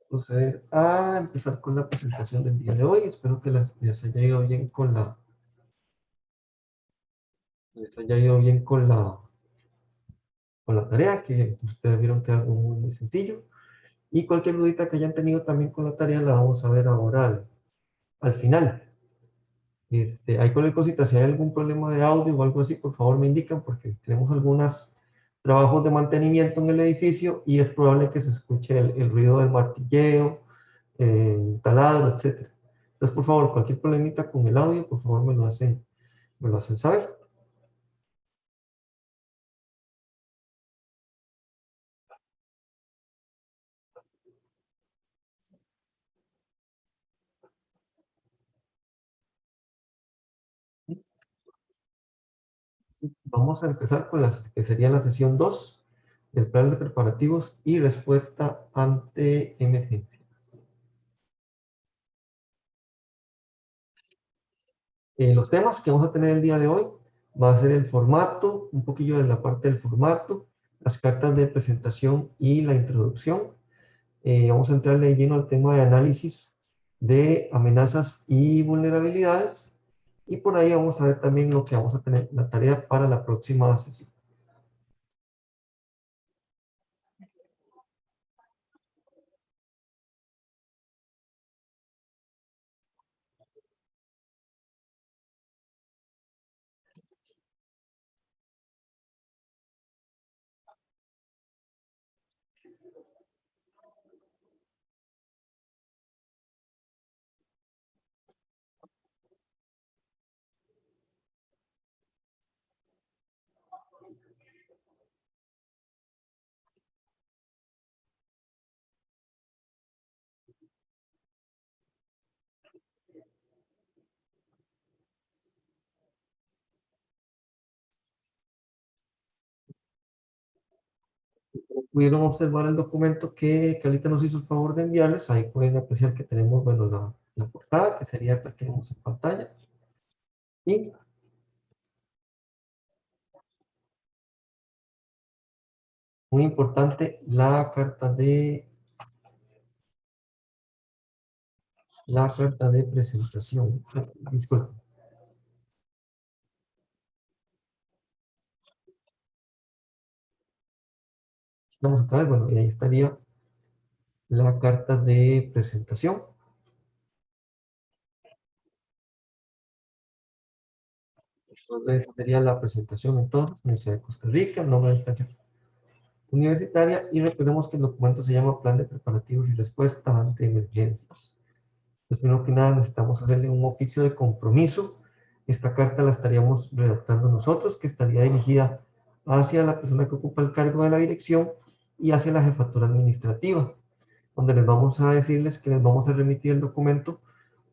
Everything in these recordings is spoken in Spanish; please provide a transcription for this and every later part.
Proceder a empezar con la presentación del día de hoy. Espero que les haya ido bien con la tarea, que ustedes vieron que es algo muy, muy sencillo. Y cualquier dudita que hayan tenido también con la tarea la vamos a ver ahora al final. Hay cualquier cosita, si hay algún problema de audio o algo así, por favor me indican porque tenemos algunos trabajos de mantenimiento en el edificio y es probable que se escuche el ruido del martilleo, taladro, etcétera. Entonces, por favor, cualquier problemita con el audio, por favor me lo hacen saber. Vamos a empezar con que sería la sesión 2 del plan de preparativos y respuesta ante emergencias. Los temas que vamos a tener el día de hoy va a ser el formato, un poquillo de la parte del formato, las cartas de presentación y la introducción. Vamos a entrar de lleno al tema de análisis de amenazas y vulnerabilidades y por ahí vamos a ver también lo que vamos a tener la tarea para la próxima sesión. Pudieron observar el documento que Calita nos hizo el favor de enviarles. Ahí pueden apreciar que tenemos, bueno, la portada, que sería esta que vemos en pantalla. Y muy importante, la carta de presentación. Disculpen. Vamos otra vez, bueno, y ahí estaría la carta de presentación. Entonces, sería la presentación entonces, Universidad de Costa Rica, nombre de instancia universitaria, y recordemos que el documento se llama Plan de Preparativos y Respuesta ante Emergencias. Pues primero que nada necesitamos hacerle un oficio de compromiso. Esta carta la estaríamos redactando nosotros, que estaría dirigida hacia la persona que ocupa el cargo de la dirección y hacia la jefatura administrativa, donde les vamos a decirles que les vamos a remitir el documento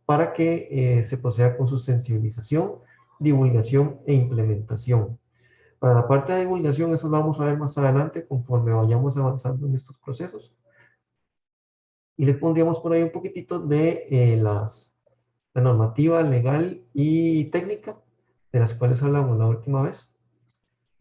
para que se proceda con su sensibilización, divulgación e implementación. Para la parte de divulgación, eso lo vamos a ver más adelante conforme vayamos avanzando en estos procesos. Y les pondríamos por ahí un poquitito de la normativa legal y técnica de las cuales hablamos la última vez,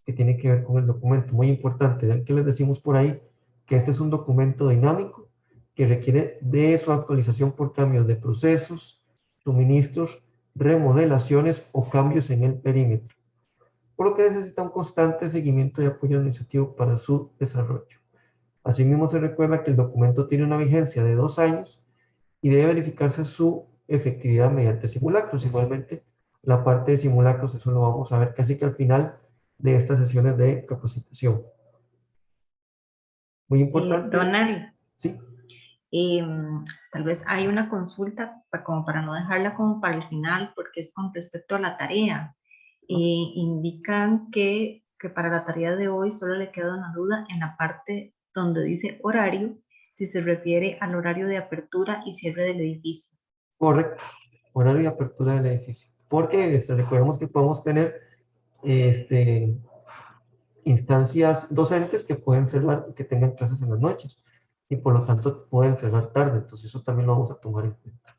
que tiene que ver con el documento. Muy importante, vean que les decimos por ahí que este es un documento dinámico que requiere de su actualización por cambios de procesos, suministros, remodelaciones o cambios en el perímetro, por lo que necesita un constante seguimiento y apoyo administrativo para su desarrollo. Asimismo, se recuerda que el documento tiene una vigencia de 2 años y debe verificarse su efectividad mediante simulacros. Igualmente, la parte de simulacros, eso lo vamos a ver casi que al final de estas sesiones de capacitación. Muy importante. Donald, Sí. tal vez hay una consulta como para no dejarla como para el final, porque es con respecto a la tarea. Indican que para la tarea de hoy solo le queda una duda en la parte donde dice horario, si se refiere al horario de apertura y cierre del edificio. Correcto, horario y apertura del edificio. Porque recordemos que podemos tener instancias docentes que pueden cerrar, que tengan clases en las noches y por lo tanto pueden cerrar tarde. Entonces eso también lo vamos a tomar en cuenta.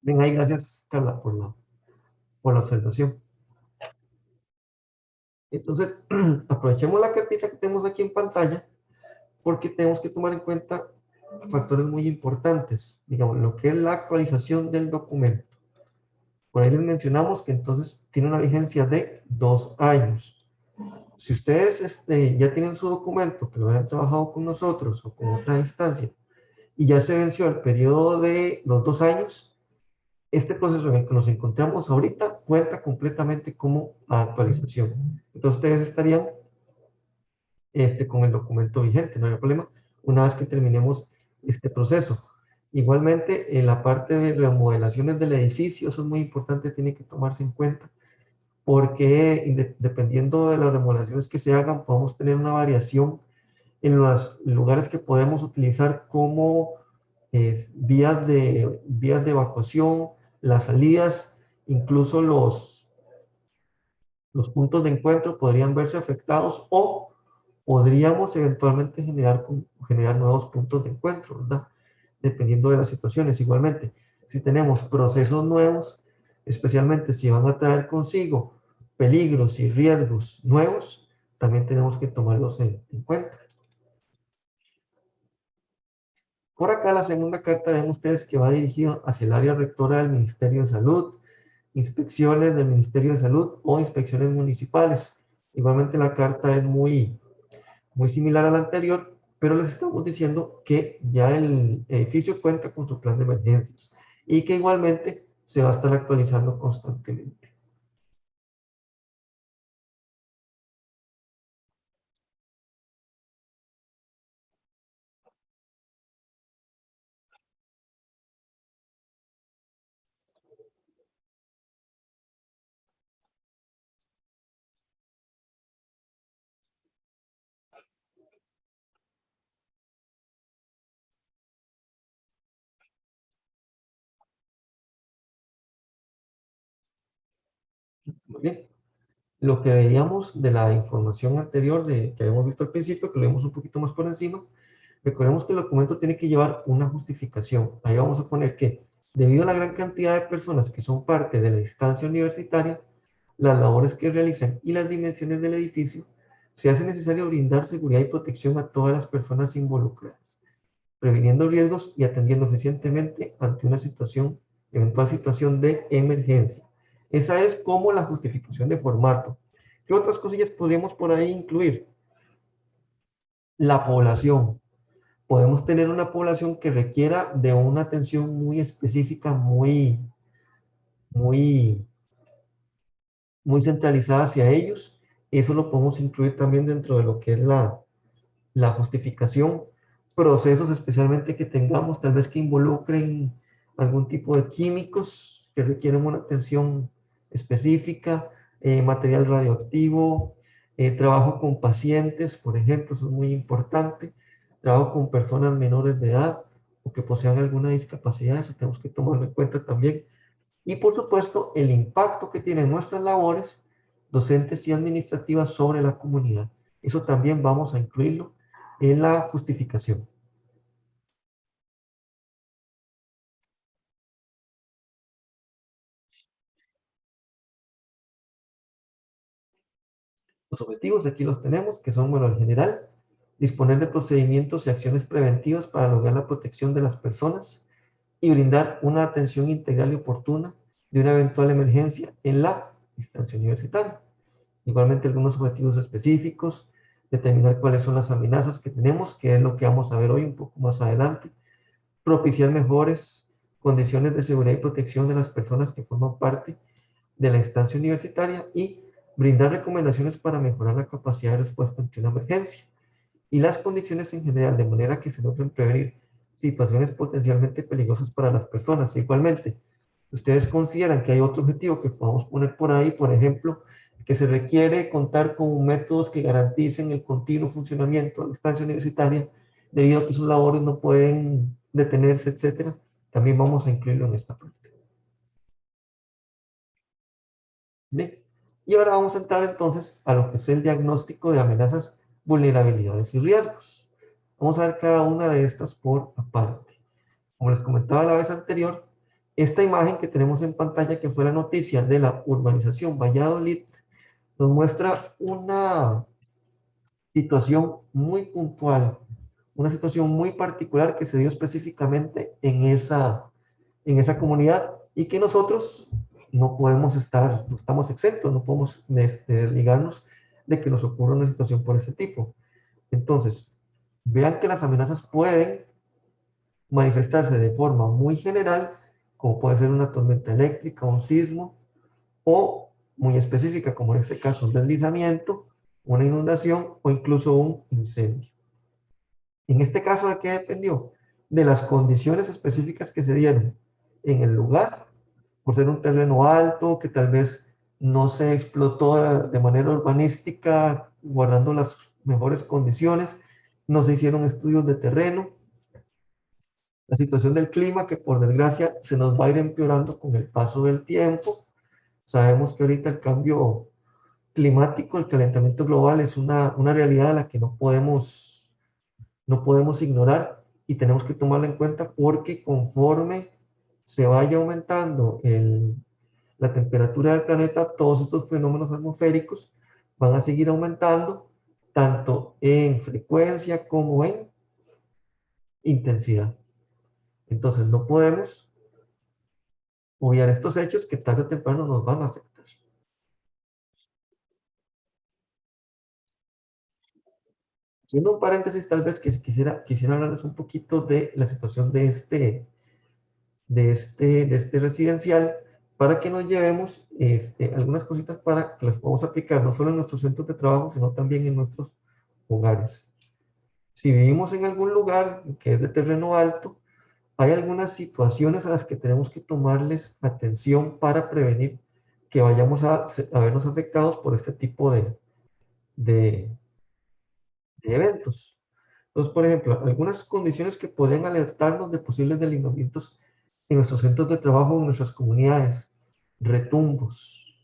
Bien, ahí gracias Carla por la observación. Entonces, aprovechemos la cartita que tenemos aquí en pantalla porque tenemos que tomar en cuenta factores muy importantes, digamos, lo que es la actualización del documento. Por ahí les mencionamos que entonces tiene una vigencia de 2 años. Si ustedes ya tienen su documento, que lo hayan trabajado con nosotros o con otra instancia, y ya se venció el periodo de los 2 años, este proceso en el que nos encontramos ahorita cuenta completamente como actualización. Entonces ustedes estarían con el documento vigente, no hay problema, una vez que terminemos este proceso. Igualmente, en la parte de remodelaciones del edificio, eso es muy importante, tiene que tomarse en cuenta, porque dependiendo de las remodelaciones que se hagan, podemos tener una variación en los lugares que podemos utilizar como vías de evacuación, las salidas, incluso los puntos de encuentro podrían verse afectados o podríamos eventualmente generar nuevos puntos de encuentro, ¿verdad? Dependiendo de las situaciones. Igualmente, si tenemos procesos nuevos, especialmente si van a traer consigo peligros y riesgos nuevos, también tenemos que tomarlos en cuenta. Por acá la segunda carta ven ustedes que va dirigida hacia el área rectora del Ministerio de Salud, inspecciones del Ministerio de Salud o inspecciones municipales. Igualmente la carta es muy similar a la anterior, pero les estamos diciendo que ya el edificio cuenta con su plan de emergencias y que igualmente se va a estar actualizando constantemente. Muy bien. Lo que veíamos de la información anterior que habíamos visto al principio, que lo vimos un poquito más por encima, recordemos que el documento tiene que llevar una justificación. Ahí vamos a poner que, debido a la gran cantidad de personas que son parte de la instancia universitaria, las labores que realizan y las dimensiones del edificio, se hace necesario brindar seguridad y protección a todas las personas involucradas, previniendo riesgos y atendiendo eficientemente ante una eventual situación de emergencia. Esa es como la justificación de formato. ¿Qué otras cosillas podríamos por ahí incluir? La población. Podemos tener una población que requiera de una atención muy específica, muy, muy centralizada hacia ellos. Eso lo podemos incluir también dentro de lo que es la justificación. Procesos especialmente que tengamos, tal vez que involucren algún tipo de químicos que requieren una atención específica, material radioactivo, trabajo con pacientes, por ejemplo, eso es muy importante, trabajo con personas menores de edad o que posean alguna discapacidad, eso tenemos que tomarlo en cuenta también. Y por supuesto, el impacto que tienen nuestras labores docentes y administrativas sobre la comunidad. Eso también vamos a incluirlo en la justificación. Los objetivos aquí los tenemos, que son, bueno, en general, disponer de procedimientos y acciones preventivas para lograr la protección de las personas y brindar una atención integral y oportuna de una eventual emergencia en la instancia universitaria. Igualmente algunos objetivos específicos, determinar cuáles son las amenazas que tenemos, que es lo que vamos a ver hoy un poco más adelante, propiciar mejores condiciones de seguridad y protección de las personas que forman parte de la instancia universitaria y brindar recomendaciones para mejorar la capacidad de respuesta ante una emergencia y las condiciones en general, de manera que se logren prevenir situaciones potencialmente peligrosas para las personas. Igualmente, ustedes consideran que hay otro objetivo que podamos poner por ahí, por ejemplo, que se requiere contar con métodos que garanticen el continuo funcionamiento de la instancia universitaria, debido a que sus labores no pueden detenerse, etcétera. También vamos a incluirlo en esta parte. Bien. Y ahora vamos a entrar entonces a lo que es el diagnóstico de amenazas, vulnerabilidades y riesgos. Vamos a ver cada una de estas por aparte. Como les comentaba la vez anterior, esta imagen que tenemos en pantalla, que fue la noticia de la urbanización Valladolid, nos muestra una situación muy puntual, una situación muy particular que se dio específicamente en esa comunidad y que nosotros no podemos estar, no estamos exentos, no podemos ligarnos de que nos ocurra una situación por ese tipo. Entonces, vean que las amenazas pueden manifestarse de forma muy general, como puede ser una tormenta eléctrica, un sismo, o muy específica, como en este caso un deslizamiento, una inundación o incluso un incendio. En este caso, ¿de qué dependió? De las condiciones específicas que se dieron en el lugar, por ser un terreno alto, que tal vez no se explotó de manera urbanística, guardando las mejores condiciones, no se hicieron estudios de terreno, la situación del clima, que por desgracia se nos va a ir empeorando con el paso del tiempo. Sabemos que ahorita el cambio climático, el calentamiento global es una realidad a la que no podemos ignorar y tenemos que tomarla en cuenta porque conforme se vaya aumentando la temperatura del planeta, todos estos fenómenos atmosféricos van a seguir aumentando tanto en frecuencia como en intensidad. Entonces no podemos obviar estos hechos que tarde o temprano nos van a afectar. Haciendo un paréntesis, tal vez que quisiera hablarles un poquito de la situación de este residencial para que nos llevemos algunas cositas para que las podamos aplicar no solo en nuestros centros de trabajo, sino también en nuestros hogares. Si vivimos en algún lugar que es de terreno alto, hay algunas situaciones a las que tenemos que tomarles atención para prevenir que vayamos a vernos afectados por este tipo de, de eventos. Entonces, por ejemplo, algunas condiciones que podrían alertarnos de posibles delincuentes en nuestros centros de trabajo, en nuestras comunidades. Retumbos.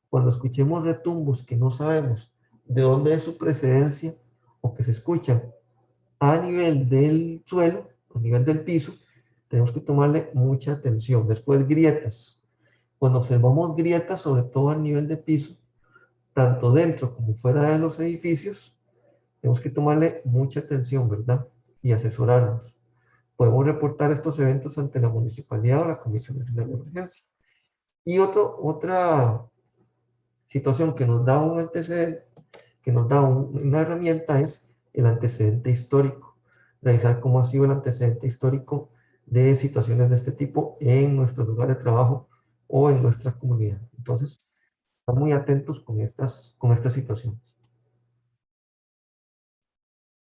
Cuando escuchemos retumbos que no sabemos de dónde es su precedencia o que se escuchan a nivel del suelo, a nivel del piso, tenemos que tomarle mucha atención. Después, grietas. Cuando observamos grietas, sobre todo a nivel de piso, tanto dentro como fuera de los edificios, tenemos que tomarle mucha atención, ¿verdad? Y asesorarnos. Podemos reportar estos eventos ante la municipalidad o la Comisión Nacional de Emergencia. Y otra situación que nos da un antecedente, que nos da una herramienta es el antecedente histórico. Revisar cómo ha sido el antecedente histórico de situaciones de este tipo en nuestro lugar de trabajo o en nuestra comunidad. Entonces, están muy atentos con estas situaciones.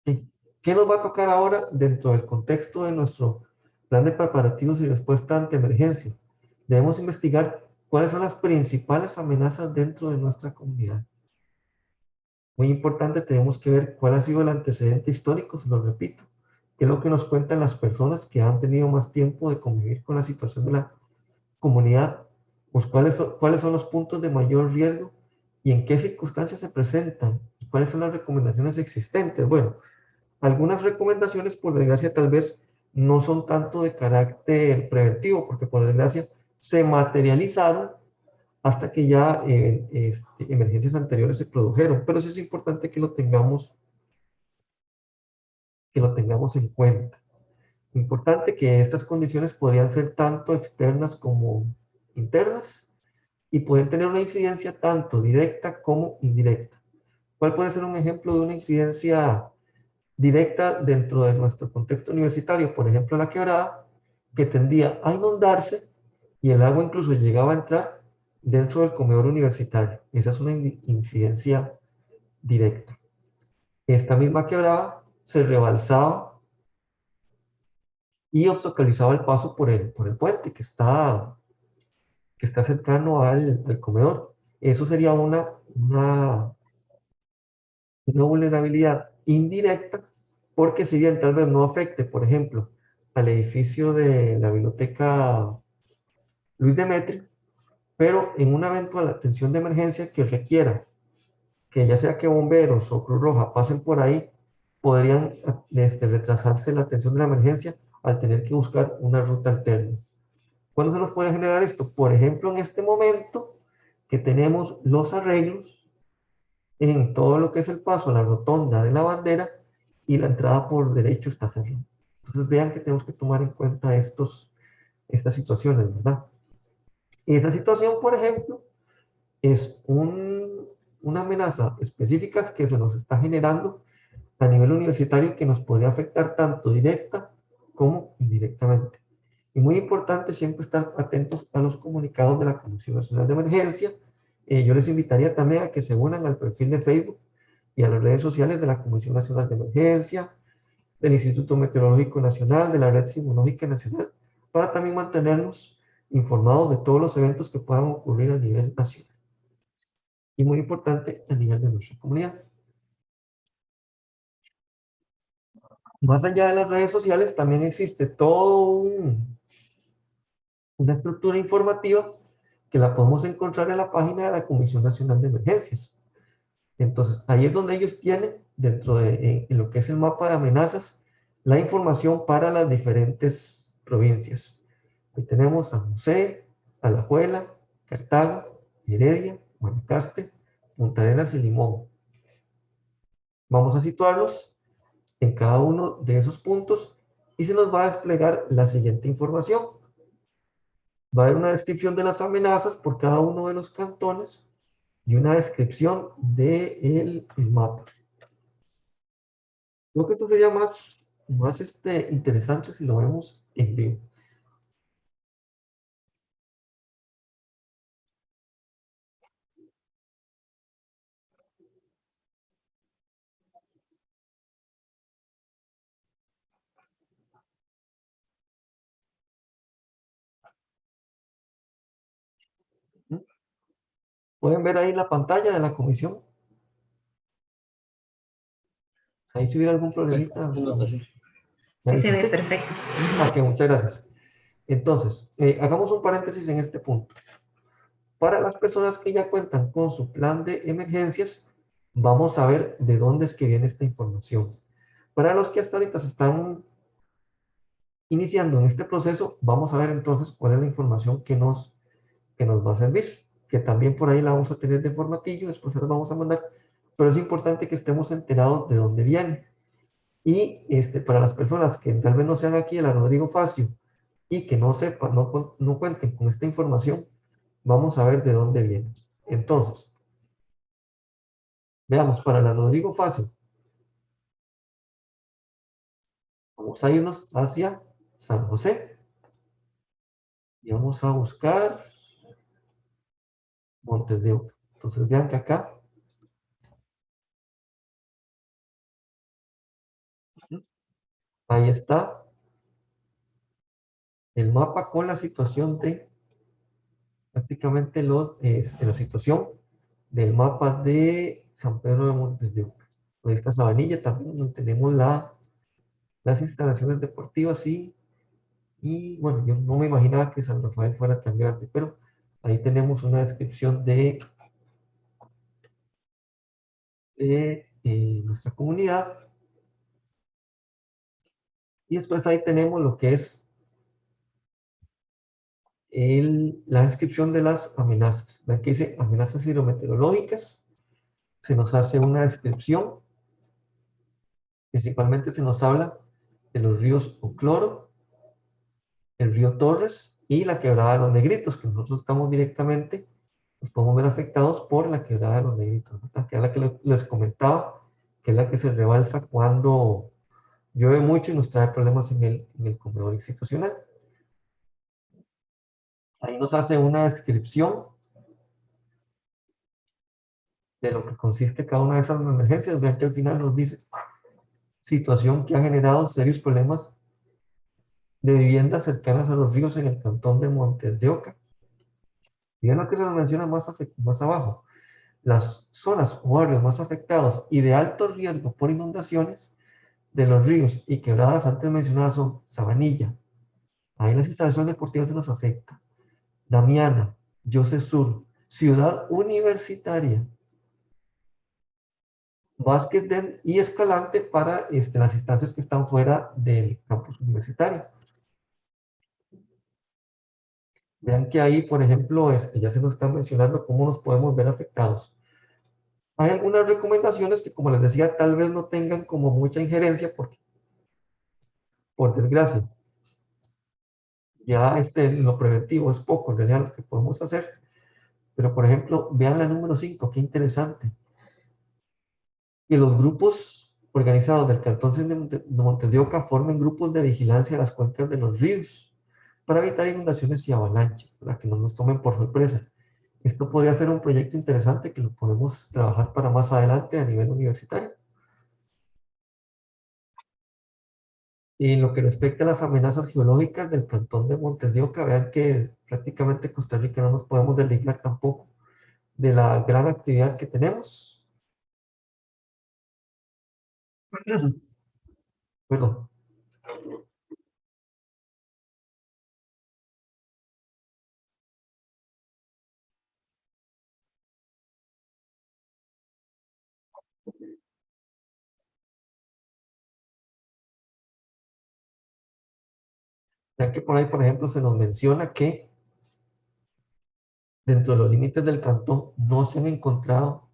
Sí. ¿Qué nos va a tocar ahora dentro del contexto de nuestro plan de preparativos y respuesta ante emergencia? Debemos investigar cuáles son las principales amenazas dentro de nuestra comunidad. Muy importante, tenemos que ver cuál ha sido el antecedente histórico, se lo repito, qué es lo que nos cuentan las personas que han tenido más tiempo de convivir con la situación de la comunidad, pues cuáles son los puntos de mayor riesgo y en qué circunstancias se presentan y cuáles son las recomendaciones existentes. Bueno, algunas recomendaciones, por desgracia, tal vez no son tanto de carácter preventivo, porque por desgracia se materializaron hasta que ya emergencias anteriores se produjeron. Pero sí es importante que lo tengamos en cuenta. Importante que estas condiciones podrían ser tanto externas como internas y pueden tener una incidencia tanto directa como indirecta. ¿Cuál puede ser un ejemplo de una incidencia directa dentro de nuestro contexto universitario? Por ejemplo, la quebrada, que tendía a inundarse y el agua incluso llegaba a entrar dentro del comedor universitario. Esa es una incidencia directa. Esta misma quebrada se rebalsaba y obstaculizaba el paso por el puente que está cercano al comedor. Eso sería una vulnerabilidad indirecta, porque si bien tal vez no afecte, por ejemplo, al edificio de la biblioteca Luis Demetrio, pero en una eventual atención de emergencia que requiera que ya sea que bomberos o Cruz Roja pasen por ahí, podrían retrasarse la atención de la emergencia al tener que buscar una ruta alterna. ¿Cuándo se nos puede generar esto? Por ejemplo, en este momento que tenemos los arreglos en todo lo que es el paso a la rotonda de la bandera y la entrada por derecho está cerrada. Entonces vean que tenemos que tomar en cuenta estas situaciones, ¿verdad? Esta situación, por ejemplo, es una amenaza específica que se nos está generando a nivel universitario que nos podría afectar tanto directa como indirectamente. Y muy importante siempre estar atentos a los comunicados de la Comisión Nacional de Emergencia. Yo les invitaría también a que se unan al perfil de Facebook y a las redes sociales de la Comisión Nacional de Emergencia, del Instituto Meteorológico Nacional, de la Red Sismológica Nacional, para también mantenernos informados de todos los eventos que puedan ocurrir a nivel nacional. Y muy importante, a nivel de nuestra comunidad. Más allá de las redes sociales, también existe una estructura informativa que la podemos encontrar en la página de la Comisión Nacional de Emergencias. Entonces, ahí es donde ellos tienen, dentro de en lo que es el mapa de amenazas, la información para las diferentes provincias. Ahí tenemos San José, Alajuela, Cartago, Heredia, Guanacaste, Punta Arenas y Limón. Vamos a situarlos en cada uno de esos puntos y se nos va a desplegar la siguiente información. Va a haber una descripción de las amenazas por cada uno de los cantones y una descripción del mapa. Creo que esto sería más interesante si lo vemos en vivo. ¿Pueden ver ahí la pantalla de la comisión? Ahí si hubiera algún problemita. Me Se avisan. ve Sí. perfecto. Ok, muchas gracias. Entonces, hagamos un paréntesis en este punto. Para las personas que ya cuentan con su plan de emergencias, vamos a ver de dónde es que viene esta información. Para los que hasta ahorita se están iniciando en este proceso, vamos a ver entonces cuál es la información que nos va a servir, que también por ahí la vamos a tener de formatillo, después se la vamos a mandar, pero es importante que estemos enterados de dónde viene. Y para las personas que tal vez no sean aquí de la Rodrigo Facio y que no sepan, no cuenten con esta información, vamos a ver de dónde viene. Entonces, veamos, para la Rodrigo Facio, vamos a irnos hacia San José y vamos a buscar Montes de Oca. Entonces vean que acá, ahí está el mapa con la situación de prácticamente la situación del mapa de San Pedro de Montes de Oca. Con esta sabanilla también donde tenemos las instalaciones deportivas y bueno, yo no me imaginaba que San Rafael fuera tan grande, pero ahí tenemos una descripción de nuestra comunidad y después ahí tenemos lo que es la descripción de las amenazas. Ven que dice amenazas hidrometeorológicas, se nos hace una descripción, principalmente se nos habla de los ríos Ocloro, el río Torres y la quebrada de los Negritos, que nosotros estamos directamente, nos podemos ver afectados por la quebrada de los Negritos, ¿verdad? Que es la que les comentaba, que es la que se rebalsa cuando llueve mucho y nos trae problemas en el comedor institucional. Ahí nos hace una descripción de lo que consiste cada una de esas emergencias. Vean que al final nos dice situación que ha generado serios problemas de viviendas cercanas a los ríos en el cantón de Montes de Oca. Y vean lo que se nos menciona más abajo. Las zonas o barrios más afectados y de alto riesgo por inundaciones de los ríos y quebradas antes mencionadas son Sabanilla, ahí las instalaciones deportivas se nos afecta, Damiana, José Sur, Ciudad Universitaria, Básquet y Escalante para las instancias que están fuera del campus universitario. Vean que ahí, por ejemplo, ya se nos está mencionando cómo nos podemos ver afectados. Hay algunas recomendaciones que, como les decía, tal vez no tengan como mucha injerencia porque, por desgracia, ya en lo preventivo es poco en realidad lo que podemos hacer. Pero, por ejemplo, vean la número 5, qué interesante. Que los grupos organizados del Cantón de Montes de Oca formen grupos de vigilancia de las cuencas de los ríos para evitar inundaciones y avalanchas, para que no nos tomen por sorpresa. Esto podría ser un proyecto interesante que lo podemos trabajar para más adelante a nivel universitario. Y en lo que respecta a las amenazas geológicas del Cantón de Montes de Oca, vean que prácticamente Costa Rica no nos podemos desligar tampoco de la gran actividad que tenemos. Perdón. Ya que por ahí, por ejemplo, se nos menciona que dentro de los límites del cantón no se han encontrado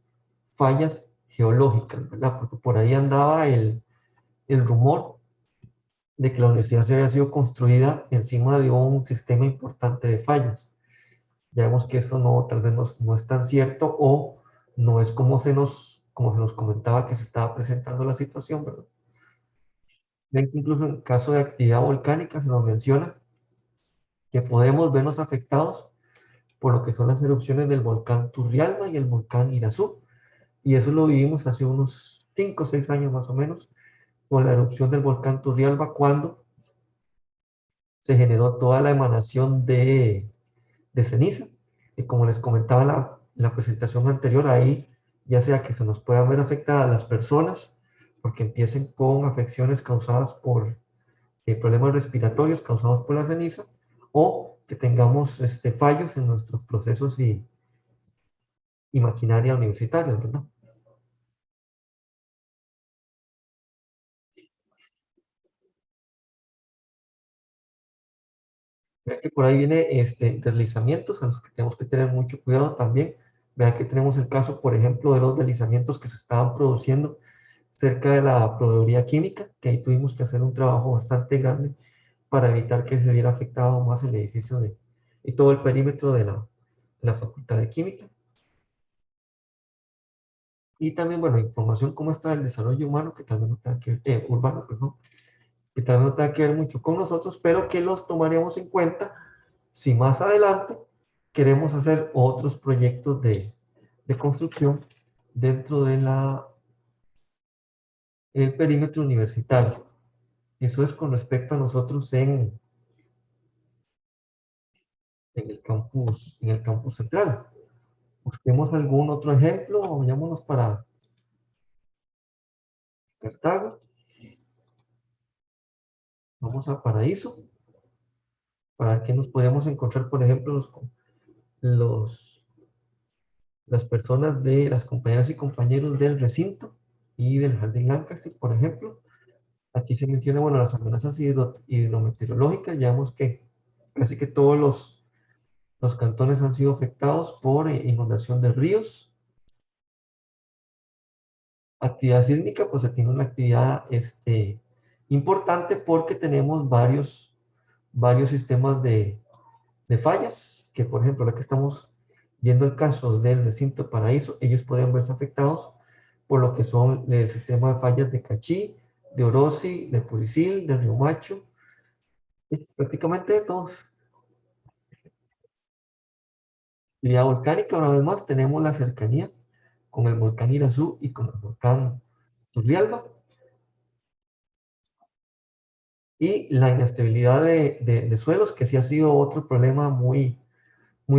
fallas geológicas, ¿verdad? Porque por ahí andaba el rumor de que la universidad se había sido construida encima de un sistema importante de fallas. Ya vemos que esto no, tal vez no es tan cierto o no es como se nos comentaba que se estaba presentando la situación, ¿verdad? Ven que incluso en caso de actividad volcánica se nos menciona que podemos vernos afectados por lo que son las erupciones del volcán Turrialba y el volcán Irazú. Y eso lo vivimos hace unos 5 o 6 años más o menos, con la erupción del volcán Turrialba, cuando se generó toda la emanación de ceniza. Y como les comentaba en la presentación anterior, ahí ya sea que se nos puedan ver afectadas las personas, porque empiecen con afecciones causadas por problemas respiratorios causados por la ceniza, o que tengamos fallos en nuestros procesos y maquinaria universitaria, ¿verdad? Vean que por ahí viene deslizamientos a los que tenemos que tener mucho cuidado también. Vean que tenemos el caso, por ejemplo, de los deslizamientos que se estaban produciendo cerca de la proveeduría química, que ahí tuvimos que hacer un trabajo bastante grande para evitar que se viera afectado más el edificio y todo el perímetro de la Facultad de Química. Y también, bueno, información cómo está el desarrollo humano, que también no tenga que ver, urbano, perdón, que también no tenga que ver mucho con nosotros, pero que los tomaríamos en cuenta si más adelante queremos hacer otros proyectos de construcción dentro de el perímetro universitario. Eso es con respecto a nosotros en el campus central. Busquemos algún otro ejemplo, vayámonos para Cartago, vamos a Paraíso, para ver qué nos podemos encontrar, por ejemplo, los, las personas de las compañeras y compañeros del recinto y del Jardín Lancaster, por ejemplo. Aquí se menciona, bueno, las amenazas hidrometeorológicas, ya vemos que casi que todos los cantones han sido afectados por inundación de ríos. Actividad sísmica, pues se tiene una actividad importante porque tenemos varios sistemas de fallas, que por ejemplo, la que estamos viendo el caso del recinto Paraíso, ellos podrían verse afectados por lo que son el sistema de fallas de Cachí, de Orosi, de Puricil, de Río Macho, y prácticamente de todos. Actividad volcánica, una vez más, tenemos la cercanía con el volcán Irazú y con el volcán Turrialba, y la inestabilidad de suelos, que sí ha sido otro problema muy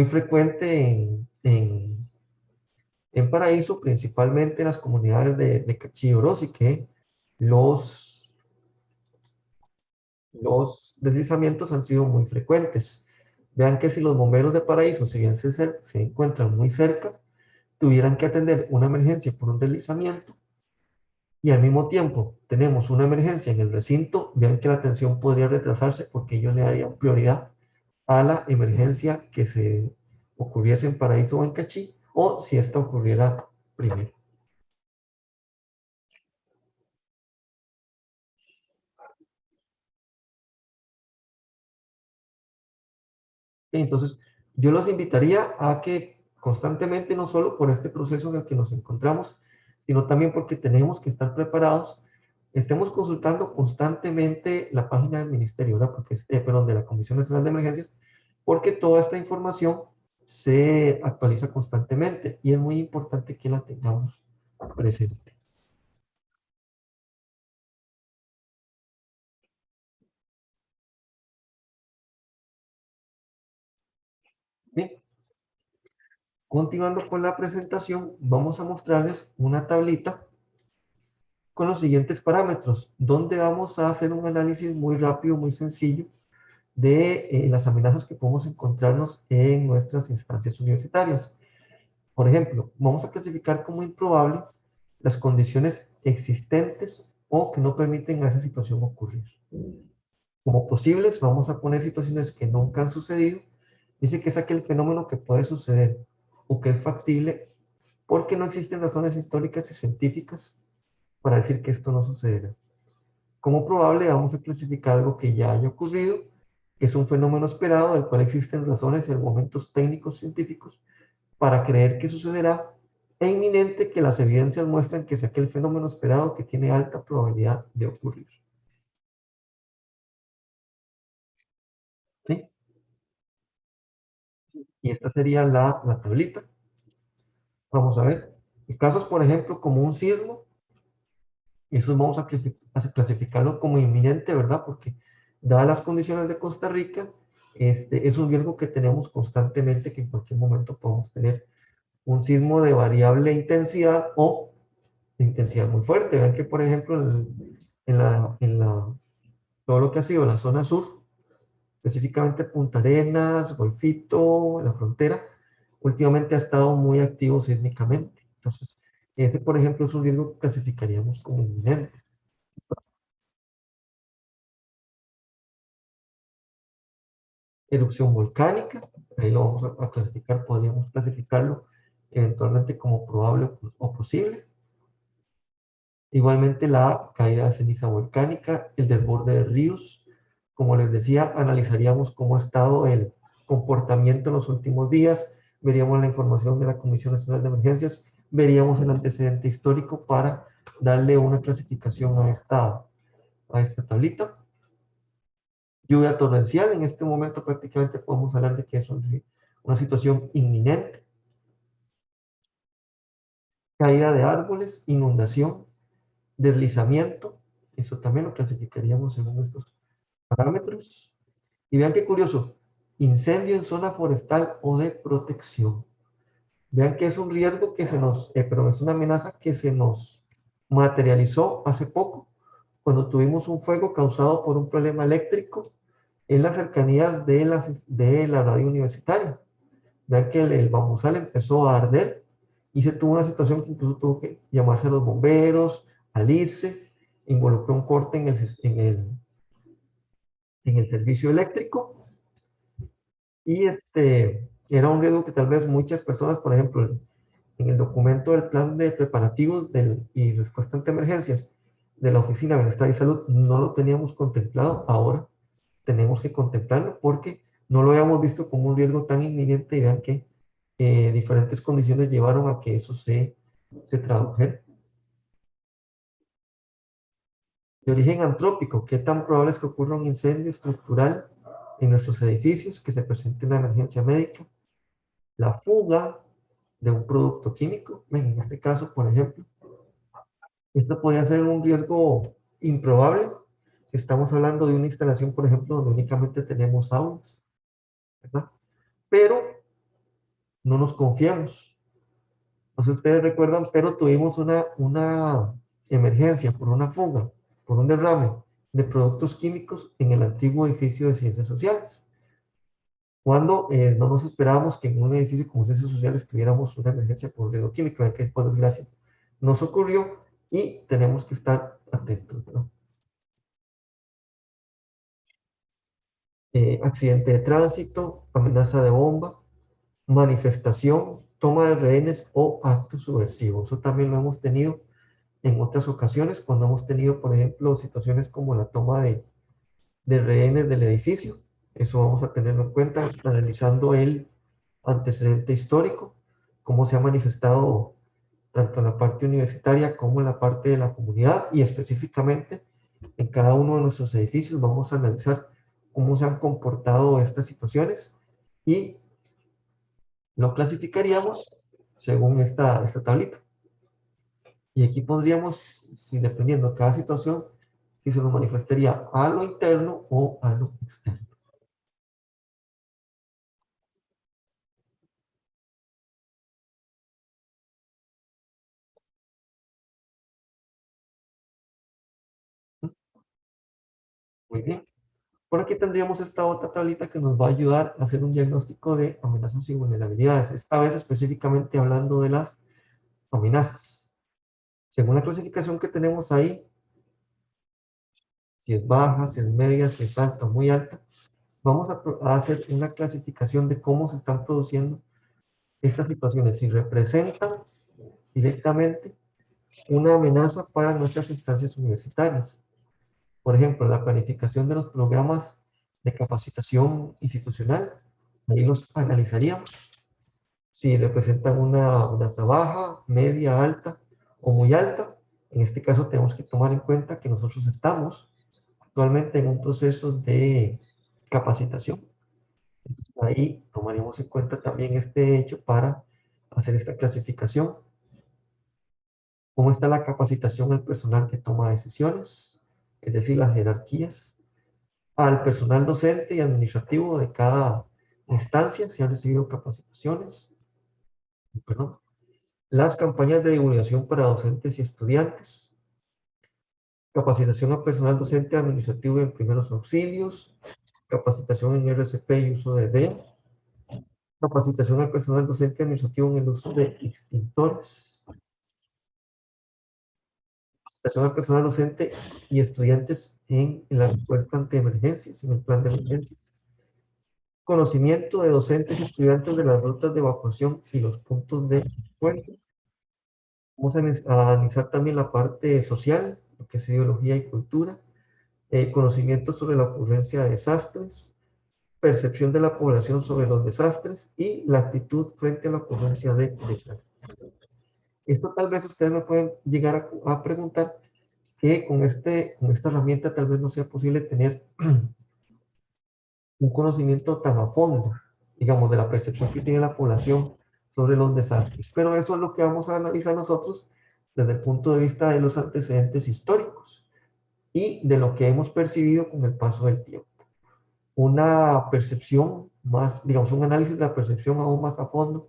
frecuente en Paraíso, principalmente en las comunidades de Cachí y Orosi, que los, los deslizamientos han sido muy frecuentes. Vean que si los bomberos de Paraíso, si bien se encuentran muy cerca, tuvieran que atender una emergencia por un deslizamiento y al mismo tiempo tenemos una emergencia en el recinto, vean que la atención podría retrasarse porque ellos le darían prioridad a la emergencia que se ocurriese en Paraíso o en Cachí, o si esta ocurriera primero. Entonces, yo los invitaría a que constantemente, no solo por este proceso en el que nos encontramos, sino también porque tenemos que estar preparados, estemos consultando constantemente la página del Ministerio, ¿verdad? Porque, perdón, de la Comisión Nacional de Emergencias, porque toda esta información se actualiza constantemente y es muy importante que la tengamos presente. Bien, continuando con la presentación, vamos a mostrarles una tablita con los siguientes parámetros, donde vamos a hacer un análisis muy rápido, muy sencillo, de las amenazas que podemos encontrarnos en nuestras instancias universitarias. Por ejemplo, vamos a clasificar como improbable las condiciones existentes o que no permiten a esa situación ocurrir. Como posibles, vamos a poner situaciones que nunca han sucedido. Dice que es aquel fenómeno que puede suceder o que es factible porque no existen razones históricas y científicas para decir que esto no sucederá. Como probable, vamos a clasificar algo que ya haya ocurrido, que es un fenómeno esperado del cual existen razones y argumentos técnicos científicos para creer que sucederá, e inminente que las evidencias muestran que es aquel fenómeno esperado que tiene alta probabilidad de ocurrir. ¿Sí? Y esta sería la tablita. Vamos a ver. En casos, por ejemplo, como un sismo, eso vamos a clasificarlo como inminente, ¿verdad? Porque dadas las condiciones de Costa Rica, es un riesgo que tenemos constantemente, que en cualquier momento podemos tener un sismo de variable intensidad o de intensidad muy fuerte. Vean que, por ejemplo, todo lo que ha sido la zona sur, específicamente Punta Arenas, Golfito, la frontera, últimamente ha estado muy activo sísmicamente. Entonces, ese, por ejemplo, es un riesgo que clasificaríamos como inminente. Erupción volcánica, ahí lo vamos a clasificar, podríamos clasificarlo eventualmente como probable o posible. Igualmente la caída de ceniza volcánica, el desborde de ríos. Como les decía, analizaríamos cómo ha estado el comportamiento en los últimos días, veríamos la información de la Comisión Nacional de Emergencias, veríamos el antecedente histórico para darle una clasificación a esta tablita. Lluvia torrencial, en este momento prácticamente podemos hablar de que es una situación inminente. Caída de árboles, inundación, deslizamiento, eso también lo clasificaríamos según estos parámetros. Y vean qué curioso, incendio en zona forestal o de protección. Vean que es un riesgo que pero es una amenaza que se nos materializó hace poco, cuando tuvimos un fuego causado por un problema eléctrico en las cercanías de la radio universitaria. Vean que el bambusal empezó a arder y se tuvo una situación que incluso tuvo que llamarse a los bomberos, al ICE, involucró un corte en el servicio eléctrico y era un riesgo que tal vez muchas personas, por ejemplo, en el documento del plan de preparativos y respuesta ante emergencias de la Oficina de Bienestar y Salud, no lo teníamos contemplado. Ahora tenemos que contemplarlo porque no lo habíamos visto como un riesgo tan inminente y vean que diferentes condiciones llevaron a que eso se tradujera. De origen antrópico, ¿qué tan probable es que ocurra un incendio estructural en nuestros edificios, que se presente una emergencia médica? La fuga de un producto químico, en este caso, por ejemplo, esto podría ser un riesgo improbable si estamos hablando de una instalación, por ejemplo, donde únicamente tenemos aulas, ¿verdad? Pero no nos confiamos. No sé si ustedes recuerdan, pero tuvimos una emergencia por una fuga, por un derrame de productos químicos en el antiguo edificio de Ciencias Sociales. Cuando no nos esperábamos que en un edificio como Ciencias Sociales tuviéramos una emergencia por un riesgo químico, ya que por desgracia nos ocurrió y tenemos que estar atentos, ¿no? Accidente de tránsito, amenaza de bomba, manifestación, toma de rehenes o acto subversivo. Eso también lo hemos tenido en otras ocasiones, cuando hemos tenido, por ejemplo, situaciones como la toma de rehenes del edificio. Eso vamos a tenerlo en cuenta analizando el antecedente histórico, cómo se ha manifestado tanto en la parte universitaria como en la parte de la comunidad y específicamente en cada uno de nuestros edificios vamos a analizar cómo se han comportado estas situaciones y lo clasificaríamos según esta tablita. Y aquí pondríamos, si dependiendo de cada situación, si se nos manifestaría a lo interno o a lo externo. Muy bien. Por aquí tendríamos esta otra tablita que nos va a ayudar a hacer un diagnóstico de amenazas y vulnerabilidades, esta vez específicamente hablando de las amenazas. Según la clasificación que tenemos ahí, si es baja, si es media, si es alta o muy alta, vamos a hacer una clasificación de cómo se están produciendo estas situaciones, si representan directamente una amenaza para nuestras instancias universitarias. Por ejemplo, la planificación de los programas de capacitación institucional, ahí los analizaríamos. Si representan una amenaza baja, media, alta o muy alta, en este caso tenemos que tomar en cuenta que nosotros estamos actualmente en un proceso de capacitación. Ahí tomaríamos en cuenta también este hecho para hacer esta clasificación. ¿Cómo está la capacitación al personal que toma decisiones? Es decir, las jerarquías. Al personal docente y administrativo de cada instancia, si han recibido capacitaciones. Perdón. Las campañas de divulgación para docentes y estudiantes. Capacitación a personal docente administrativo en primeros auxilios. Capacitación en RCP y uso de DEA. Capacitación al personal docente administrativo en el uso de extintores. Capacitación al personal docente y estudiantes en la respuesta ante emergencias, en el plan de emergencias. Conocimiento de docentes y estudiantes de las rutas de evacuación y los puntos de encuentro. Vamos a analizar también la parte social, lo que es ideología y cultura, conocimiento sobre la ocurrencia de desastres, percepción de la población sobre los desastres y la actitud frente a la ocurrencia de desastres. Esto tal vez ustedes me pueden llegar a preguntar que con esta herramienta tal vez no sea posible tener un conocimiento tan a fondo, digamos, de la percepción que tiene la población sobre los desastres. Pero eso es lo que vamos a analizar nosotros desde el punto de vista de los antecedentes históricos y de lo que hemos percibido con el paso del tiempo. Una percepción más, digamos, un análisis de la percepción aún más a fondo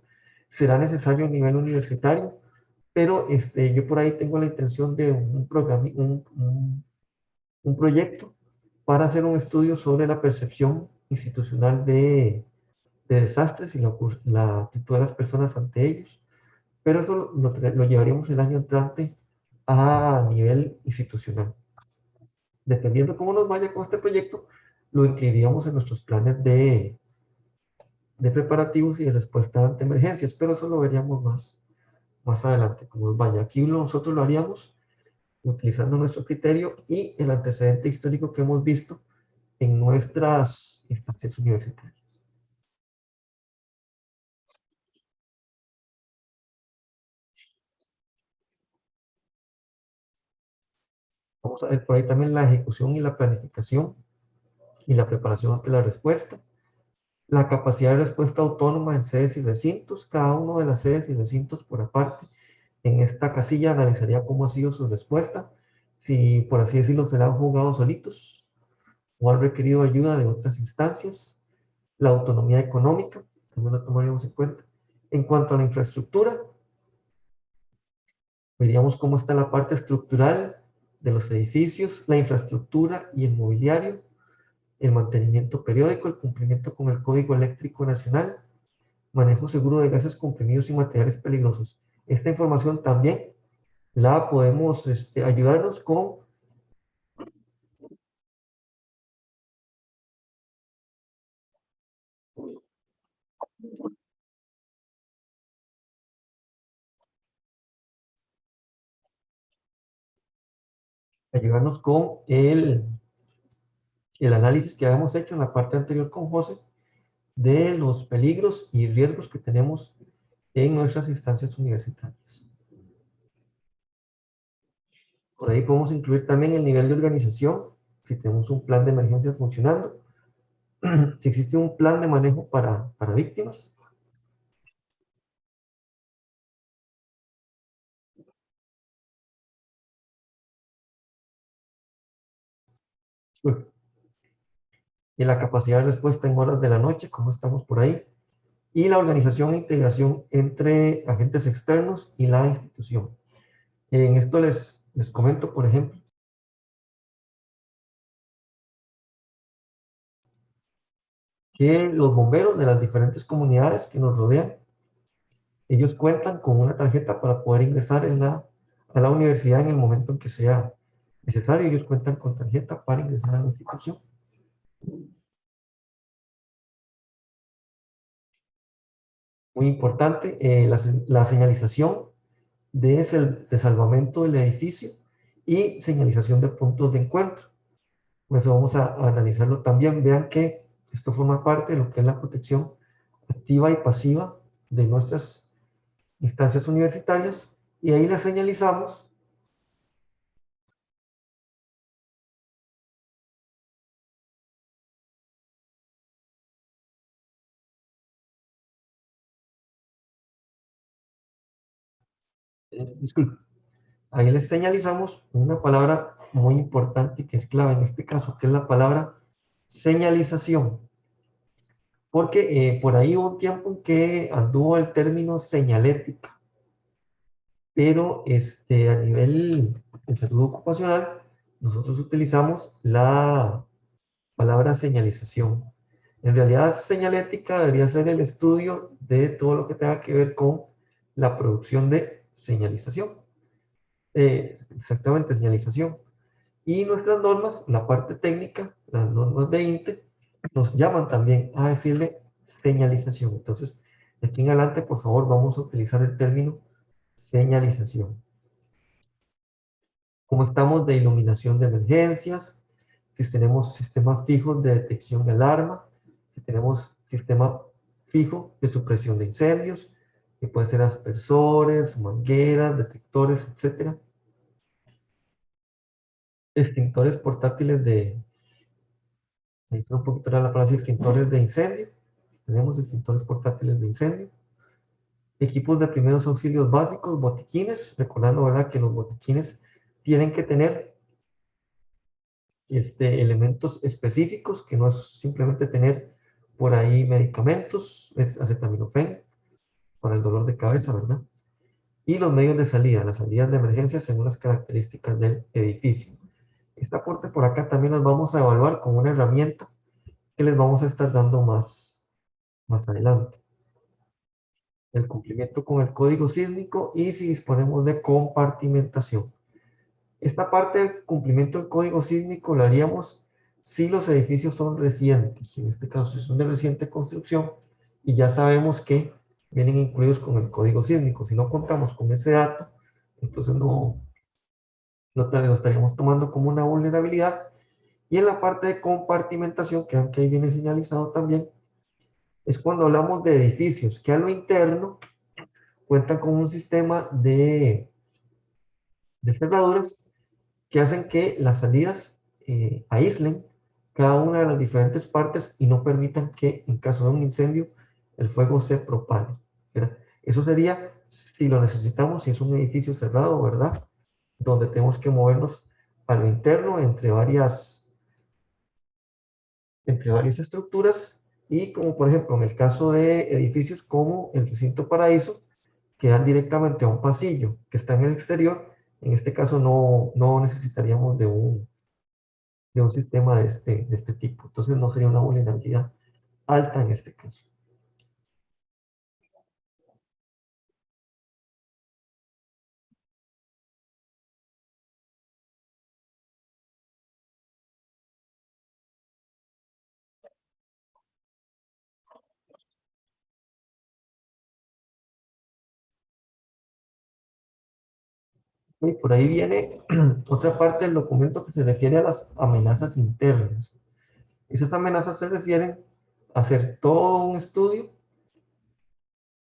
será necesario a nivel universitario, pero yo por ahí tengo la intención de un proyecto para hacer un estudio sobre la percepción institucional de desastres y la actitud de las personas ante ellos. Pero eso lo llevaríamos el año entrante a nivel institucional. Dependiendo de cómo nos vaya con este proyecto, lo incluiríamos en nuestros planes de preparativos y de respuesta ante emergencias, pero eso lo veríamos más adelante, cómo nos vaya. Aquí nosotros lo haríamos utilizando nuestro criterio y el antecedente histórico que hemos visto en nuestras instancias universitarias. Vamos a ver por ahí también la ejecución y la planificación y la preparación ante la respuesta. La capacidad de respuesta autónoma en sedes y recintos. Cada uno de las sedes y recintos por aparte. En esta casilla analizaría cómo ha sido su respuesta. Si, por así decirlo, se la han jugado solitos o han requerido ayuda de otras instancias. La autonomía económica, también la tomaríamos en cuenta. En cuanto a la infraestructura, veríamos cómo está la parte estructural de los edificios, la infraestructura y el mobiliario, el mantenimiento periódico, el cumplimiento con el Código Eléctrico Nacional, manejo seguro de gases comprimidos y materiales peligrosos. Esta información también la podemos ayudarnos con ayudarnos con el análisis que habíamos hecho en la parte anterior con José de los peligros y riesgos que tenemos en nuestras instancias universitarias. Por ahí podemos incluir también el nivel de organización, si tenemos un plan de emergencias funcionando, si existe un plan de manejo para víctimas. Y la capacidad de respuesta en horas de la noche, cómo estamos por ahí, y la organización e integración entre agentes externos y la institución. En esto les comento, por ejemplo, que los bomberos de las diferentes comunidades que nos rodean, ellos cuentan con una tarjeta para poder ingresar a la universidad en el momento en que sea necesario. Ellos cuentan con tarjeta para ingresar a la institución. Muy importante, la señalización de salvamento del edificio y señalización de puntos de encuentro. Pues vamos a analizarlo también. Vean que esto forma parte de lo que es la protección activa y pasiva de nuestras instancias universitarias, y ahí les señalizamos disculpe, ahí les señalizamos una palabra muy importante que es clave en este caso, que es la palabra señalización, porque por ahí hubo un tiempo en que anduvo el término señalética, pero a nivel de salud ocupacional, nosotros utilizamos la palabra señalización. En realidad, señalética debería ser el estudio de todo lo que tenga que ver con la producción de señalización. Exactamente, señalización. Y nuestras normas, la parte técnica, las normas de INTE, nos llaman también a decirle señalización. Entonces, de aquí en adelante, por favor, vamos a utilizar el término señalización. Como estamos de iluminación de emergencias, si tenemos sistemas fijos de detección de alarma, si tenemos sistema fijo de supresión de incendios, que puede ser aspersores, mangueras, detectores, etcétera. Extintores portátiles ahí está un poquito la palabra extintores de incendio. Tenemos extintores portátiles de incendio. Equipos de primeros auxilios básicos, botiquines, recordando, ¿verdad?, que los botiquines tienen que tener elementos específicos, que no es simplemente tener por ahí medicamentos, es acetaminofén para el dolor de cabeza, ¿verdad? Y los medios de salida, las salidas de emergencia según las características del edificio. Esta parte por acá también las vamos a evaluar con una herramienta que les vamos a estar dando más adelante. El cumplimiento con el código sísmico y si disponemos de compartimentación. Esta parte del cumplimiento del código sísmico lo haríamos si los edificios son recientes, en este caso si son de reciente construcción y ya sabemos que vienen incluidos con el código sísmico. Si no contamos con ese dato, entonces no lo estaríamos tomando como una vulnerabilidad. Y en la parte de compartimentación, que aunque ahí viene señalizado también, es cuando hablamos de edificios que a lo interno cuentan con un sistema de cerraduras que hacen que las salidas aíslen cada una de las diferentes partes y no permitan que en caso de un incendio el fuego se propague, ¿verdad? Eso sería si lo necesitamos, si es un edificio cerrado, ¿verdad? Donde tenemos que movernos a lo interno entre varias estructuras y como por ejemplo en el caso de edificios como el recinto Paraíso, que dan directamente a un pasillo que está en el exterior, en este caso no necesitaríamos de un sistema de este tipo. Entonces no sería una vulnerabilidad alta en este caso. Y por ahí viene otra parte del documento que se refiere a las amenazas internas. Esas amenazas se refieren a hacer todo un estudio,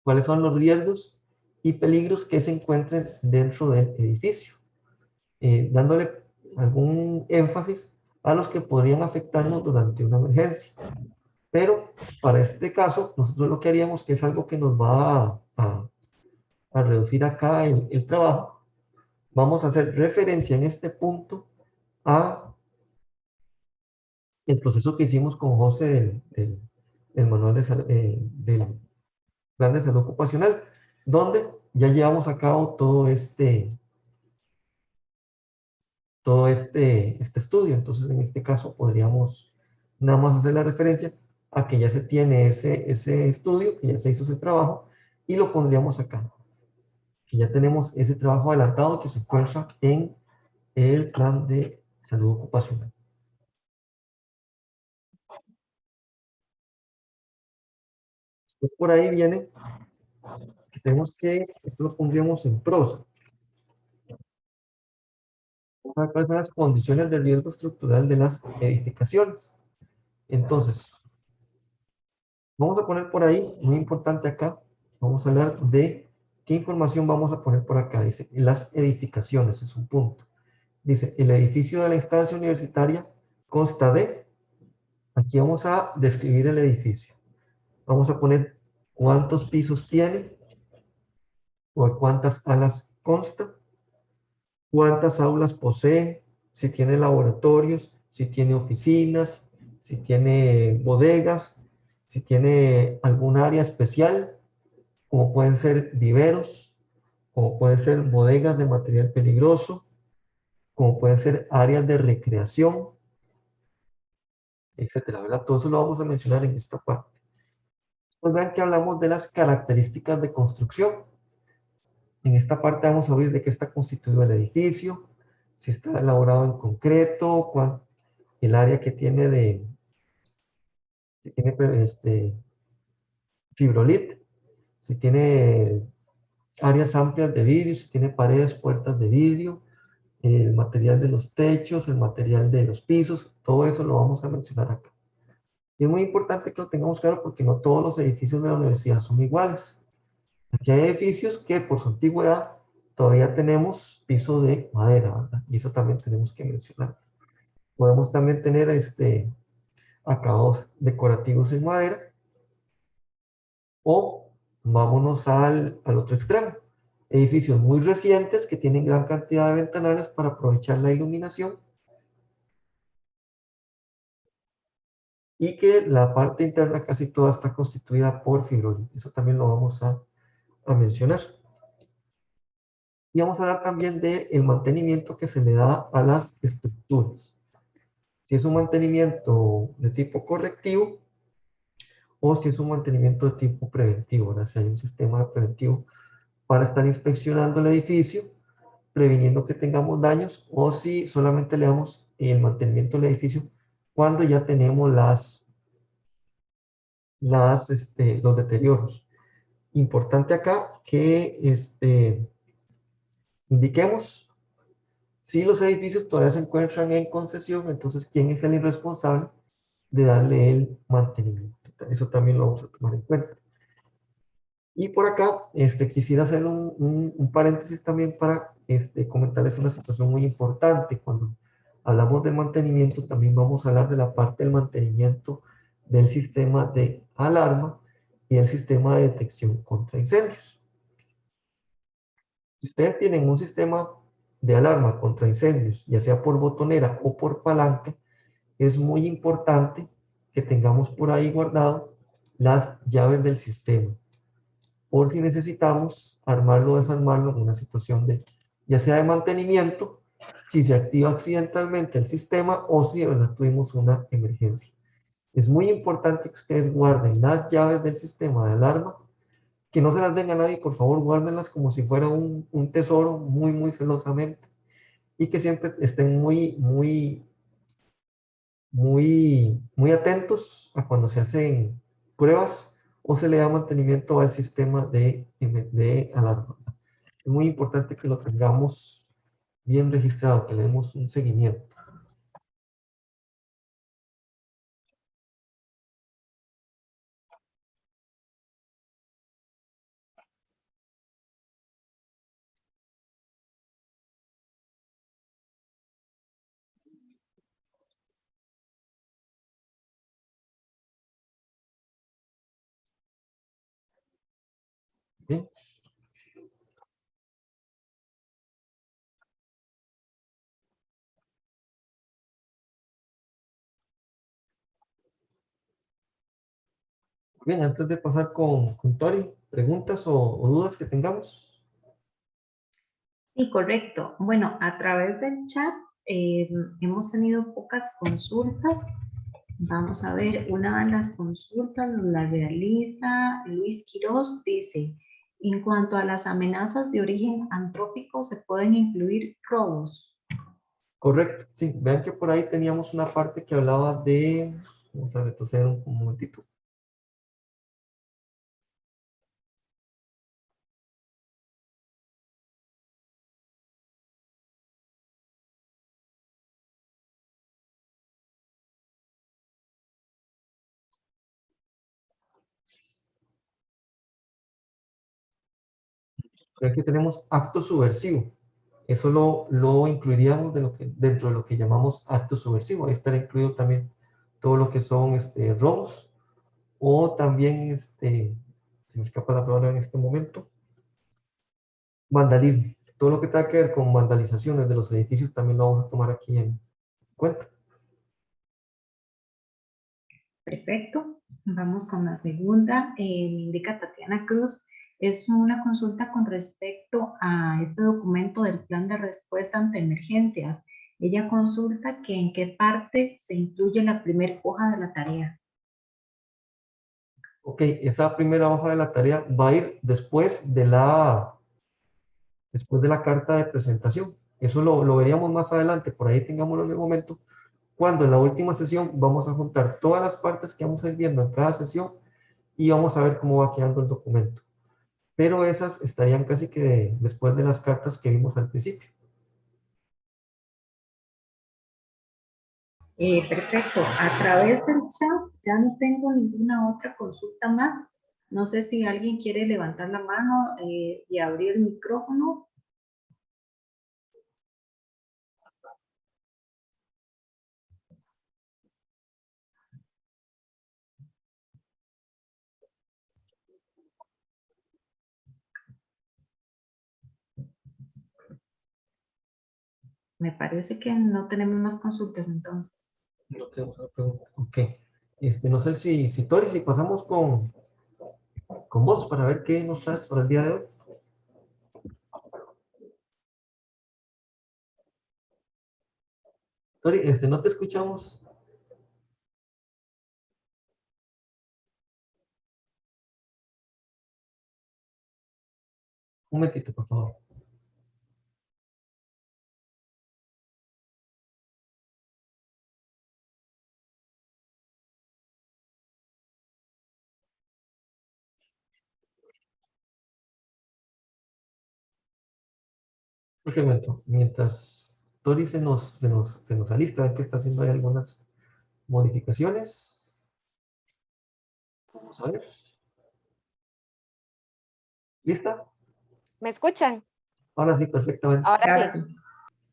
cuáles son los riesgos y peligros que se encuentren dentro del edificio, dándole algún énfasis a los que podrían afectarnos durante una emergencia. Pero para este caso, nosotros lo que haríamos, que es algo que nos va a reducir acá el trabajo, vamos a hacer referencia en este punto a el proceso que hicimos con José del manual del plan de salud ocupacional, donde ya llevamos a cabo todo este estudio. Entonces, en este caso, podríamos nada más hacer la referencia a que ya se tiene ese estudio, que ya se hizo ese trabajo, y lo pondríamos acá, que ya tenemos ese trabajo adelantado que se encuentra en el plan de salud ocupacional. Después por ahí viene que tenemos que, esto lo pondríamos en prosa, vamos a ver cuáles son las condiciones de riesgo estructural de las edificaciones. Entonces, vamos a poner por ahí, muy importante acá, vamos a hablar de qué información vamos a poner por acá. Dice, las edificaciones, es un punto. Dice, el edificio de la instancia universitaria consta de, aquí vamos a describir el edificio. Vamos a poner cuántos pisos tiene, o cuántas alas consta, cuántas aulas posee, si tiene laboratorios, si tiene oficinas, si tiene bodegas, si tiene algún área especial, como pueden ser viveros, como pueden ser bodegas de material peligroso, como pueden ser áreas de recreación, etcétera, ¿verdad? Todo eso lo vamos a mencionar en esta parte. Pues vean que hablamos de las características de construcción. En esta parte vamos a ver de qué está constituido el edificio, si está elaborado en concreto, el área que tiene si tiene fibrolit, si tiene áreas amplias de vidrio, si tiene paredes, puertas de vidrio, el material de los techos, el material de los pisos, todo eso lo vamos a mencionar acá. Y es muy importante que lo tengamos claro porque no todos los edificios de la universidad son iguales. Aquí hay edificios que por su antigüedad todavía tenemos piso de madera, ¿verdad? Y eso también tenemos que mencionar. Podemos también tener acabados decorativos en madera o vámonos al otro extremo. Edificios muy recientes que tienen gran cantidad de ventanales para aprovechar la iluminación y que la parte interna casi toda está constituida por fibril. Eso también lo vamos a mencionar. Y vamos a hablar también del mantenimiento que se le da a las estructuras. Si es un mantenimiento de tipo correctivo o si es un mantenimiento de tipo preventivo, ¿verdad? Si hay un sistema preventivo para estar inspeccionando el edificio, previniendo que tengamos daños, o si solamente le damos el mantenimiento del edificio cuando ya tenemos los deterioros. Importante acá que indiquemos si los edificios todavía se encuentran en concesión, entonces quién es el responsable de darle el mantenimiento. Eso también lo vamos a tomar en cuenta. Y por acá quisiera hacer un paréntesis también para comentarles una situación muy importante. Cuando hablamos de mantenimiento, también vamos a hablar de la parte del mantenimiento del sistema de alarma y el sistema de detección contra incendios. Si ustedes tienen un sistema de alarma contra incendios, ya sea por botonera o por palanca, es muy importante que tengamos por ahí guardado las llaves del sistema, por si necesitamos armarlo o desarmarlo en una situación ya sea de mantenimiento, si se activa accidentalmente el sistema o si de verdad tuvimos una emergencia. Es muy importante que ustedes guarden las llaves del sistema de alarma, que no se las den a nadie, por favor, guárdenlas como si fuera un tesoro, muy, muy celosamente, y que siempre estén muy, muy, muy, muy atentos a cuando se hacen pruebas o se le da mantenimiento al sistema de alarma. Es muy importante que lo tengamos bien registrado, que le demos un seguimiento. ¿Sí? Bien, antes de pasar con Tori, preguntas o dudas que tengamos. Sí, correcto. Bueno, a través del chat hemos tenido pocas consultas. Vamos a ver, una de las consultas la realiza Luis Quiroz, dice, en cuanto a las amenazas de origen antrópico, ¿se pueden incluir robos? Correcto, sí. Vean que por ahí teníamos una parte que hablaba de, vamos a retroceder un momentito. Aquí tenemos acto subversivo. Eso lo incluiríamos dentro de lo que llamamos acto subversivo. Ahí estará incluido también todo lo que son robos o también, se me escapa la palabra en este momento, vandalismo. Todo lo que tenga que ver con vandalizaciones de los edificios también lo vamos a tomar aquí en cuenta. Perfecto. Vamos con la segunda. Me indica Tatiana Cruz. Es una consulta con respecto a este documento del plan de respuesta ante emergencias. Ella consulta que en qué parte se incluye la primera hoja de la tarea. Ok, esa primera hoja de la tarea va a ir después de la carta de presentación. Eso lo veríamos más adelante, por ahí tengámoslo en el momento, cuando en la última sesión vamos a juntar todas las partes que vamos a ir viendo en cada sesión y vamos a ver cómo va quedando el documento. Pero esas estarían casi que después de las cartas que vimos al principio. Perfecto. A través del chat ya no tengo ninguna otra consulta más. No sé si alguien quiere levantar la mano y abrir el micrófono. Me parece que no tenemos más consultas entonces. No tenemos otra pregunta. Ok. No sé si Tori, si pasamos con vos para ver qué nos traes para el día de hoy. Tori, no te escuchamos. Un momentito, por favor. Ok, un momento. Mientras Tori se nos alista, que está haciendo ahí algunas modificaciones. Vamos a ver. ¿Lista? ¿Me escuchan? Ahora sí, perfectamente. Ahora sí.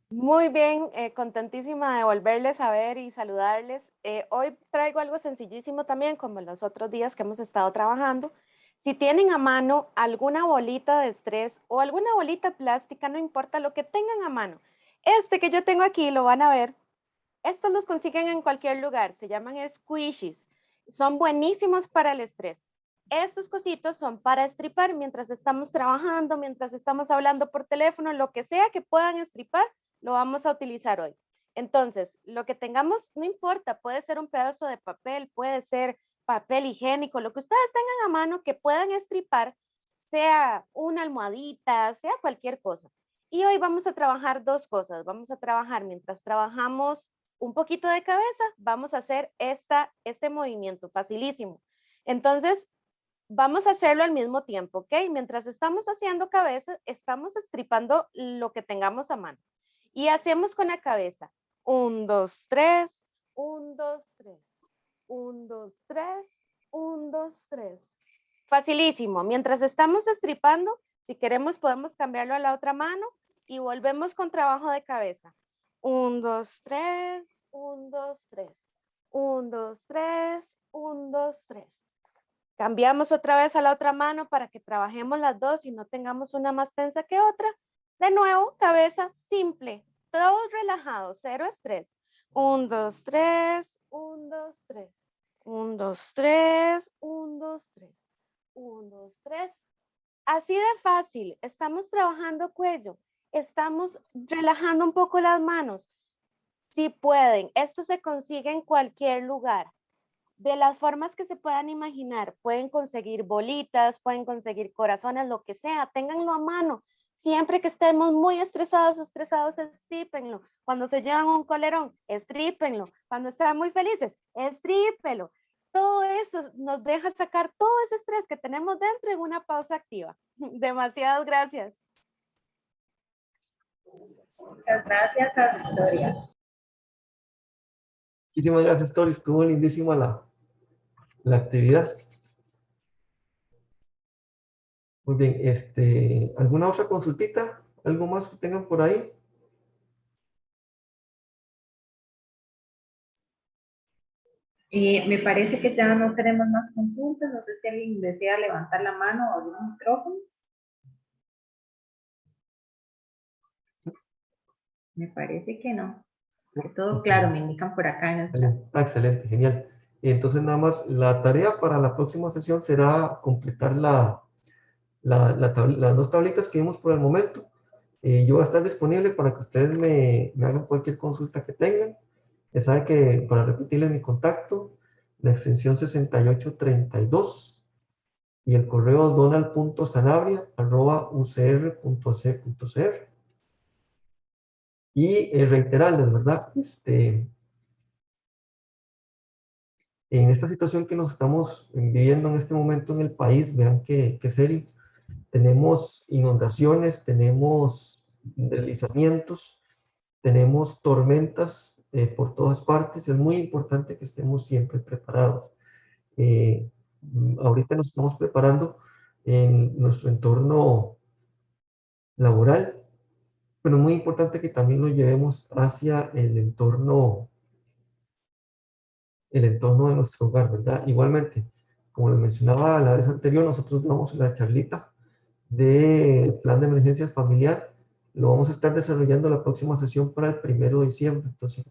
Muy bien, contentísima de volverles a ver y saludarles. Hoy traigo algo sencillísimo también, como los otros días que hemos estado trabajando. Si tienen a mano alguna bolita de estrés o alguna bolita plástica, no importa lo que tengan a mano. Este que yo tengo aquí, lo van a ver. Estos los consiguen en cualquier lugar, se llaman squishies. Son buenísimos para el estrés. Estos cositos son para estripar mientras estamos trabajando, mientras estamos hablando por teléfono, lo que sea que puedan estripar, lo vamos a utilizar hoy. Entonces, lo que tengamos, no importa, puede ser un pedazo de papel, puede ser papel higiénico, lo que ustedes tengan a mano que puedan estripar, sea una almohadita, sea cualquier cosa. Y hoy vamos a trabajar dos cosas. Vamos a trabajar mientras trabajamos un poquito de cabeza, vamos a hacer este movimiento facilísimo. Entonces, vamos a hacerlo al mismo tiempo, ¿ok? Mientras estamos haciendo cabeza, estamos estripando lo que tengamos a mano. Y hacemos con la cabeza. 1, 2, 3, 1, 2, 3, 1, 2, 3, 1, 2, 3. Facilísimo. Mientras estamos estripando, si queremos podemos cambiarlo a la otra mano y volvemos con trabajo de cabeza. 1, 2, 3, 1, 2, 3, 1, 2, 3, 1, 2, 3. Cambiamos otra vez a la otra mano para que trabajemos las dos y no tengamos una más tensa que otra. De nuevo, cabeza simple, todos relajados, cero estrés. 1, 2, 3, 1, 2, 3, 1, 2, 3, 1, 2, 3, 1, 2, 3. Así de fácil, estamos trabajando cuello, estamos relajando un poco las manos. Si pueden, esto se consigue en cualquier lugar. De las formas que se puedan imaginar, pueden conseguir bolitas, pueden conseguir corazones, lo que sea, ténganlo a mano. Siempre que estemos muy estresados, estrípenlo. Cuando se llevan un colerón, estrípenlo. Cuando están muy felices, estrípenlo. Todo eso nos deja sacar todo ese estrés que tenemos dentro en una pausa activa. Demasiadas gracias. Muchas gracias a Victoria. Muchísimas gracias, Tori. Estuvo lindísima la actividad. Muy bien, ¿alguna otra consultita? ¿Algo más que tengan por ahí? Me parece que ya no tenemos más consultas. No sé si alguien desea levantar la mano o abrir un micrófono. Me parece que no. Que todo claro, me indican por acá en el chat. Excelente, genial. Entonces, nada más, la tarea para la próxima sesión será completar las dos tablitas que vimos por el momento. Yo voy a estar disponible para que ustedes me hagan cualquier consulta que tengan. Ya saben que para repetirles mi contacto, la extensión 6832 y el correo donald.sanabria@ucr.ac.cr. Y reiterarles, ¿verdad? En esta situación que nos estamos viviendo en este momento en el país, vean qué serio. Tenemos inundaciones, tenemos deslizamientos, tenemos tormentas por todas partes. Es muy importante que estemos siempre preparados. Ahorita nos estamos preparando en nuestro entorno laboral, pero es muy importante que también lo llevemos hacia el entorno de nuestro hogar, ¿verdad? Igualmente, como les mencionaba la vez anterior, nosotros damos la charlita de plan de emergencias familiar. Lo vamos a estar desarrollando la próxima sesión para el 1 de diciembre. Entonces,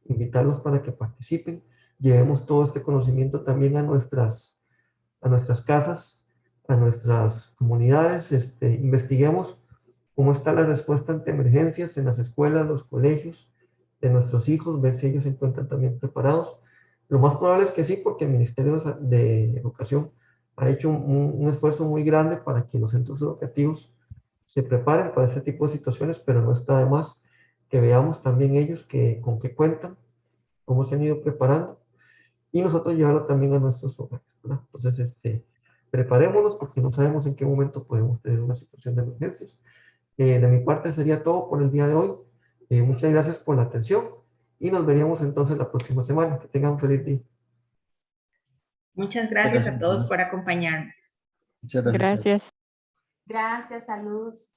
invitarlos para que participen. Llevemos todo este conocimiento también a nuestras casas, a nuestras comunidades. Investiguemos cómo está la respuesta ante emergencias en las escuelas, los colegios de nuestros hijos, ver si ellos se encuentran también preparados. Lo más probable es que sí, porque el Ministerio de Educación ha hecho un esfuerzo muy grande para que los centros educativos se preparen para este tipo de situaciones, pero no está de más que veamos también ellos con qué cuentan, cómo se han ido preparando, y nosotros llevarlo también a nuestros hogares, ¿verdad? Entonces, preparémonos porque no sabemos en qué momento podemos tener una situación de emergencias. De mi parte sería todo por el día de hoy. Muchas gracias por la atención y nos veríamos entonces la próxima semana. Que tengan un feliz día. Muchas gracias a todos por acompañarnos. Muchas gracias. Gracias, saludos.